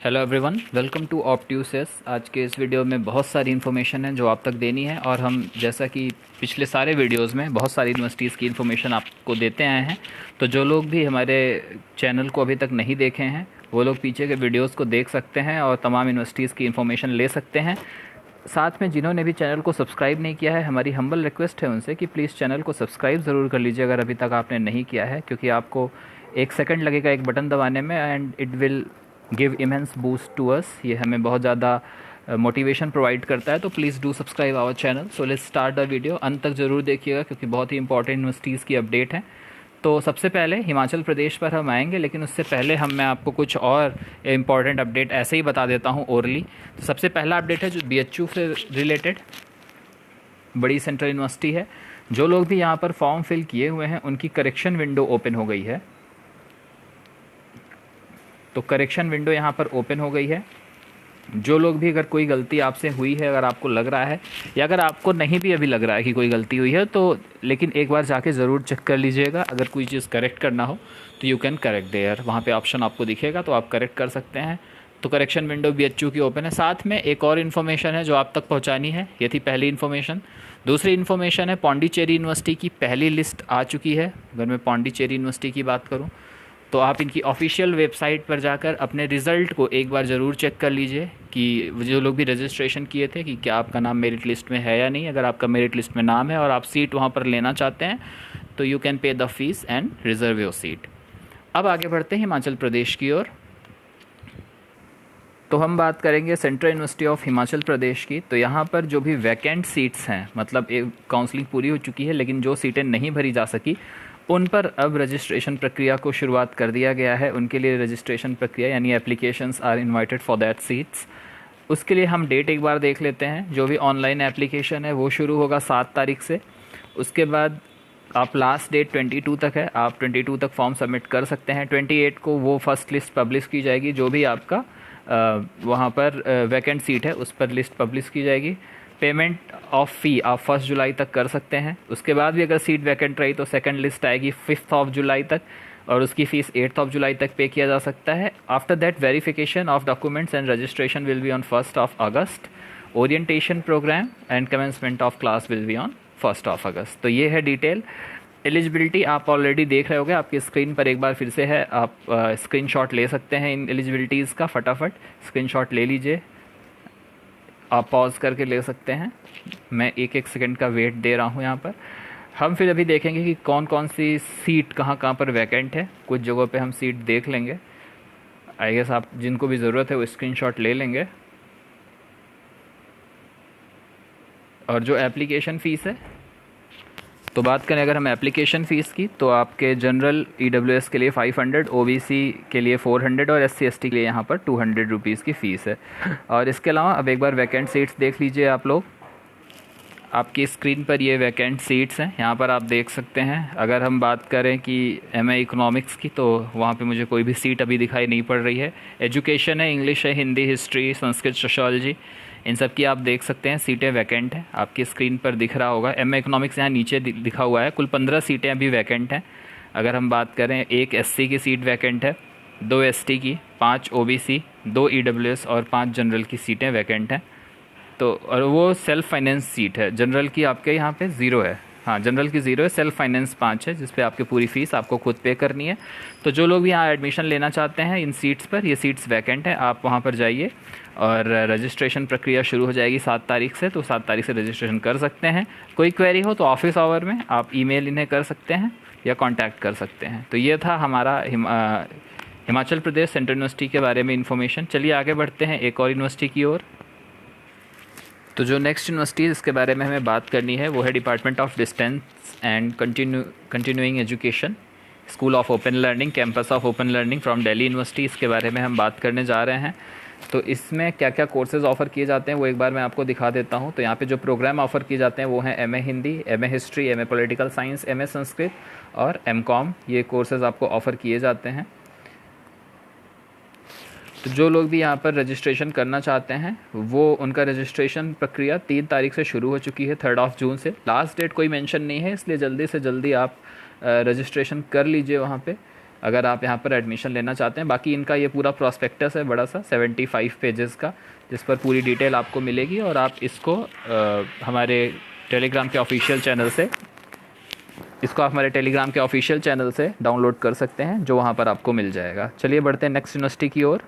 Hello everyone, welcome to Optuses. आज के इस वीडियो में बहुत सारी इन्फॉर्मेशन है जो आप तक देनी है, और हम जैसा कि पिछले सारे वीडियोस में बहुत सारी यूनिवर्सिटीज़ की इन्फॉर्मेशन आपको देते आए हैं। तो जो लोग भी हमारे चैनल को अभी तक नहीं देखे हैं वो लोग पीछे के वीडियोस को देख सकते हैं और तमाम यूनिवर्सिटीज़ की इन्फॉर्मेशन ले सकते हैं। साथ में जिन्होंने भी चैनल को सब्सक्राइब नहीं किया है, हमारी हम्बल रिक्वेस्ट है उनसे कि प्लीज़ चैनल को सब्सक्राइब ज़रूर कर लीजिए अगर अभी तक आपने नहीं किया है, क्योंकि आपको 1 सेकंड लगेगा एक बटन दबाने में, and it will give immense boost to us. ये हमें बहुत ज़्यादा मोटिवेशन प्रोवाइड करता है। तो please do subscribe our channel. So let's start the video. अंत तक ज़रूर देखिएगा क्योंकि बहुत ही इंपॉर्टेंट यूनिवर्सिटीज़ की अपडेट है। तो सबसे पहले हिमाचल प्रदेश पर हम आएंगे, लेकिन उससे पहले मैं आपको कुछ और इम्पॉर्टेंट अपडेट ऐसे ही बता देता हूँ ओरली। तो सबसे पहला अपडेट है जो BHU से रिलेटेड, बड़ी सेंट्रल यूनिवर्सिटी है। जो लोग भी यहाँ पर फॉर्म फिल किए हुए हैं उनकी करेक्शन विंडो ओपन हो गई है। तो करेक्शन विंडो यहाँ पर ओपन हो गई है। जो लोग भी, अगर कोई गलती आपसे हुई है, अगर आपको लग रहा है, या अगर आपको नहीं भी अभी लग रहा है कि कोई गलती हुई है, तो लेकिन एक बार जाके ज़रूर चेक कर लीजिएगा। अगर कोई चीज़ करेक्ट करना हो तो यू कैन करेक्ट देयर, वहाँ पे ऑप्शन आपको दिखेगा तो आप करेक्ट कर सकते हैं। तो करेक्शन विंडो BHU की ओपन है। साथ में एक और इन्फॉर्मेशन है जो आप तक पहुँचानी है। ये थी पहली इन्फॉर्मेशन। दूसरी इन्फॉर्मेशन है पौंडीचेरी यूनिवर्सिटी की पहली लिस्ट आ चुकी है। अगर मैं पौंडीचेरी यूनिवर्सिटी की बात करूँ तो आप इनकी ऑफिशियल वेबसाइट पर जाकर अपने रिज़ल्ट को एक बार ज़रूर चेक कर लीजिए कि जो लोग भी रजिस्ट्रेशन किए थे कि क्या आपका नाम मेरिट लिस्ट में है या नहीं। अगर आपका मेरिट लिस्ट में नाम है और आप सीट वहाँ पर लेना चाहते हैं तो you can pay the fees and reserve your seat. अब आगे बढ़ते हैं हिमाचल प्रदेश की ओर। तो हम बात करेंगे central university of Himachal Pradesh की। तो यहाँ पर जो भी वैकेंट सीट्स हैं, मतलब एक काउंसलिंग पूरी हो चुकी है लेकिन जो सीटें नहीं भरी जा सकी, उन पर अब रजिस्ट्रेशन प्रक्रिया को शुरुआत कर दिया गया है। उनके लिए रजिस्ट्रेशन प्रक्रिया यानी applications are invited for that seats. उसके लिए हम डेट एक बार देख लेते हैं। जो भी ऑनलाइन एप्लीकेशन है वो शुरू होगा 7 तारीख से। उसके बाद आप लास्ट डेट 22 तक है, आप 22 तक फॉर्म सबमिट कर सकते हैं। 28 को वो फर्स्ट लिस्ट पब्लिश की जाएगी। जो भी आपका वहाँ पर वैकेंट सीट है उस पर लिस्ट पब्लिश की जाएगी। पेमेंट ऑफ फ़ी आप 1 जुलाई तक कर सकते हैं। उसके बाद भी अगर सीट वैकेंट रही तो सेकंड लिस्ट आएगी 5 जुलाई तक, और उसकी फ़ीस 8 जुलाई तक पे किया जा सकता है। After that verification of documents and registration will be on 1 August. Orientation program and commencement of class will be on 1 August. तो ये है डिटेल। एलिजिबिलिटी आप ऑलरेडी देख रहे होगे, आपकी स्क्रीन पर एक बार फिर से है। आप स्क्रीनशॉट ले सकते हैं इन एलिजिबिलिटीज़ का। फटाफट स्क्रीनशॉट ले लीजिए। आप पॉज करके ले सकते हैं। मैं 1 सेकंड का वेट दे रहा हूँ यहाँ पर। हम फिर अभी देखेंगे कि कौन कौन सी सीट कहाँ कहाँ पर वैकेंट है। कुछ जगहों पे हम सीट देख लेंगे। आई गेस आप जिनको भी ज़रूरत है वो स्क्रीनशॉट ले लेंगे। और जो एप्लीकेशन फ़ीस है, तो बात करें अगर हम एप्लीकेशन फ़ीस की, तो आपके जनरल EWS के लिए 500, OBC के लिए 400 और SC/ST के लिए यहाँ पर 200 रुपीज़ की फ़ीस है। और इसके अलावा अब एक बार वैकेंट सीट्स देख लीजिए आप लोग। आपकी स्क्रीन पर ये वैकेंट सीट्स हैं, यहाँ पर आप देख सकते हैं। अगर हम बात करें कि MA इकोनॉमिक्स की, तो वहाँ पे मुझे कोई भी सीट अभी दिखाई नहीं पड़ रही है। एजुकेशन है, इंग्लिश है, हिंदी, हिस्ट्री, संस्कृत, सोशियोलॉजी, इन सब की आप देख सकते हैं सीटें वैकेंट हैं। आपकी स्क्रीन पर दिख रहा होगा। MA इकोनॉमिक्स यहाँ नीचे लिखा हुआ है। कुल 15 सीटें अभी वैकेंट हैं। अगर हम बात करें, 1 SC की सीट वैकेंट है, 2 ST की, 5 OBC, 2 EWS और 5 जनरल की सीटें वैकेंट हैं। तो और वो सेल्फ फाइनेंस सीट है। जनरल की आपके यहाँ पे 0 है। हाँ, जनरल की 0 है। सेल्फ फाइनेंस 5 है, जिस पे आपकी पूरी फ़ीस आपको खुद पे करनी है। तो जो लोग भी यहाँ एडमिशन लेना चाहते हैं इन सीट्स पर, ये सीट्स वैकेंट हैं, आप वहाँ पर जाइए और रजिस्ट्रेशन प्रक्रिया शुरू हो जाएगी 7 तारीख से। तो 7 तारीख से रजिस्ट्रेशन कर सकते हैं। कोई क्वेरी हो तो ऑफिस आवर में आप ईमेल इन्हें कर सकते हैं या कॉन्टैक्ट कर सकते हैं। तो ये था हमारा हिमाचल प्रदेश सेंट्रल यूनिवर्सिटी के बारे में इन्फॉर्मेशन। चलिए आगे बढ़ते हैं एक और यूनिवर्सिटी की ओर। तो जो नेक्स्ट यूनिवर्सिटी इसके बारे में हमें बात करनी है वो है department of distance and continuing education, school of open learning, campus of open learning from Delhi university. इसके बारे में हम बात करने जा रहे हैं। तो इसमें क्या क्या कोर्सेज़ ऑफ़र किए जाते हैं वो एक बार मैं आपको दिखा देता हूँ। तो यहाँ पे जो प्रोग्राम ऑफ़र किए जाते हैं वो हैं MA Hindi, MA history, MA political science, MA Sanskrit और MCOM। ये कोर्सेज़ आपको ऑफ़र किए जाते हैं। तो जो लोग भी यहाँ पर रजिस्ट्रेशन करना चाहते हैं वो, उनका रजिस्ट्रेशन प्रक्रिया 3 तारीख से शुरू हो चुकी है, 3 जून से। लास्ट डेट कोई मेंशन नहीं है, इसलिए जल्दी से जल्दी आप रजिस्ट्रेशन कर लीजिए वहाँ पे। अगर आप यहाँ पर एडमिशन लेना चाहते हैं। बाकी इनका ये पूरा प्रॉस्पेक्टस है बड़ा सा 75 पेजेस का, जिस पर पूरी डिटेल आपको मिलेगी और आप इसको हमारे टेलीग्राम के ऑफिशियल चैनल से डाउनलोड कर सकते हैं, जो वहाँ पर आपको मिल जाएगा। चलिए बढ़ते हैं नेक्स्ट यूनिवर्सिटी की ओर।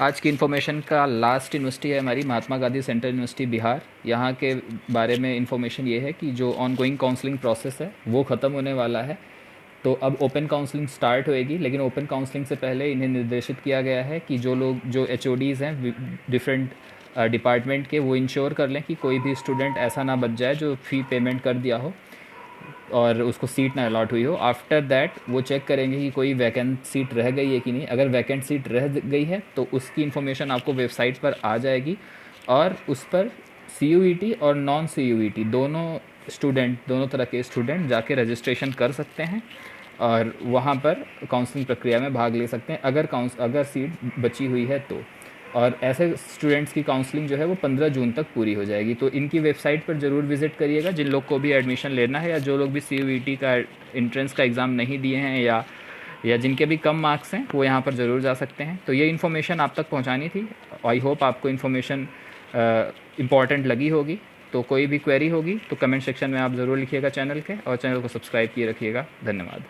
आज की इन्फॉर्मेशन का लास्ट यूनिवर्सिटी है हमारी महात्मा गांधी सेंट्रल यूनिवर्सिटी बिहार। यहाँ के बारे में इन्फॉर्मेशन ये है कि जो ऑनगोइंग काउंसलिंग प्रोसेस है वो ख़त्म होने वाला है, तो अब ओपन काउंसलिंग स्टार्ट होएगी। लेकिन ओपन काउंसलिंग से पहले इन्हें निर्देशित किया गया है कि जो HODs हैं डिफरेंट डिपार्टमेंट के, वो इंश्योर कर लें कि कोई भी स्टूडेंट ऐसा ना बच जाए जो फ़ी पेमेंट कर दिया हो और उसको सीट ना अलॉट हुई हो। आफ्टर दैट वो चेक करेंगे कि कोई वैकेंट सीट रह गई है कि नहीं। अगर वैकेंट सीट रह गई है तो उसकी इन्फॉर्मेशन आपको वेबसाइट पर आ जाएगी और उस पर CUET और नॉन CUET दोनों तरह के स्टूडेंट जाके रजिस्ट्रेशन कर सकते हैं और वहाँ पर काउंसलिंग प्रक्रिया में भाग ले सकते हैं अगर सीट बची हुई है तो। और ऐसे स्टूडेंट्स की काउंसलिंग जो है वो 15 जून तक पूरी हो जाएगी। तो इनकी वेबसाइट पर ज़रूर विज़िट करिएगा जिन लोग को भी एडमिशन लेना है, या जो लोग भी CUET का एंट्रेंस का एग्ज़ाम नहीं दिए हैं या जिनके भी कम मार्क्स हैं, वो यहाँ पर ज़रूर जा सकते हैं। तो ये इन्फॉर्मेशन आप तक पहुँचानी थी। आई होप आपको इन्फॉर्मेशन इम्पॉर्टेंट लगी होगी। तो कोई भी क्वेरी होगी तो कमेंट सेक्शन में आप ज़रूर लिखिएगा चैनल के, और चैनल को सब्सक्राइब किए रखिएगा। धन्यवाद।